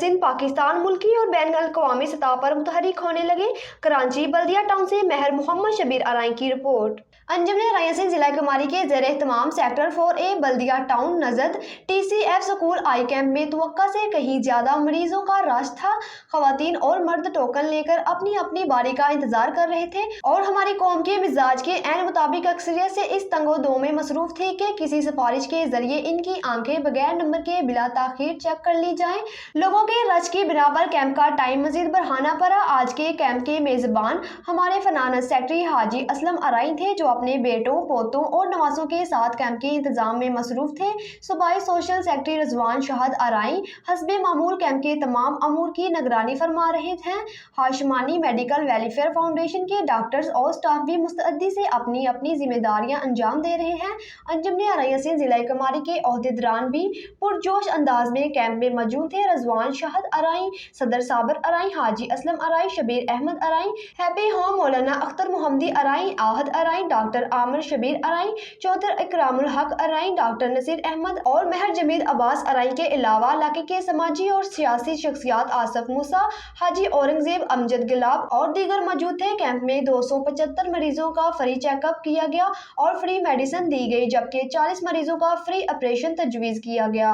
सिंध पाकिस्तान मुल्की और बैन अल-अक़वामी सतह पर मुतहरिक होने लगे। कराची बल्दिया टाउन से महर मोहम्मद शबीर अराई की रिपोर्ट। अंजुमन राया सिंध जिला कुमारी के ज़ेर एहतमाम सेक्टर 4A बल्दिया टाउन नज़द TCF स्कूल आई कैंप में तवक्का से कहीं ज्यादा मरीजों का रश था। खवातीन और मर्द टोकन लेकर अपनी अपनी बारी का इंतजार कर रहे थे और हमारी कौम के मिजाज के ऐन मुताबिक अक्सरियत से इस तंगो दो में मसरूफ थी कि किसी सिफारिश के जरिए इनकी आंखें बगैर नंबर के बिला ताखीर चेक कर ली जाएं। लोगों के रश की बिना पर कैंप का टाइम मजीद बढ़ाना पड़ा। आज के कैंप के मेजबान हमारे फनानत सेक्रेटरी हाजी असलम अराई थे, जो अपने बेटों, पोतों और नवासों के साथ कैंप के इंतजाम में मसरूफ थे। सूबाई सोशल सेक्रेटरी रजवान शहद अराई हस्बे मामूल कैंप के तमाम अमूर की निगरानी फरमा रहे हैं। हाशमानी मेडिकल वेलफेयर फाउंडेशन के डॉक्टर्स और स्टाफ भी मुस्तैदी से अपनी अपनी जिम्मेदारियां अंजाम दे रहे हैं। अंजुमन राया सिंध जिला कुमारी के ओहदेदारान भी पुरजोश अंदाज में कैंप में मौजूद थे। रजवान शहद अराई, सदर साबर अराई, हाजी असलम अराई, शबीर अहमद अराई, हैप्पी होम मौलाना अख्तर मोहम्मदी अराई, आहद अराई, डॉक्टर आमिर शबीर अराई, चौधर इकरामुल हक अराई, डॉक्टर नसीर अहमद और महर जमीद अब्बास अराई के अलावा इलाके के समाजी और सियासी शख्सियात आसफ मूसा, हाजी औरंगजेब, अमजद गुलाब और दीगर मौजूद थे। कैंप में 275 मरीजों का फ्री चेकअप किया गया और फ्री मेडिसिन दी गई, जबकि 40 मरीजों का फ्री ऑपरेशन तजवीज़ किया गया।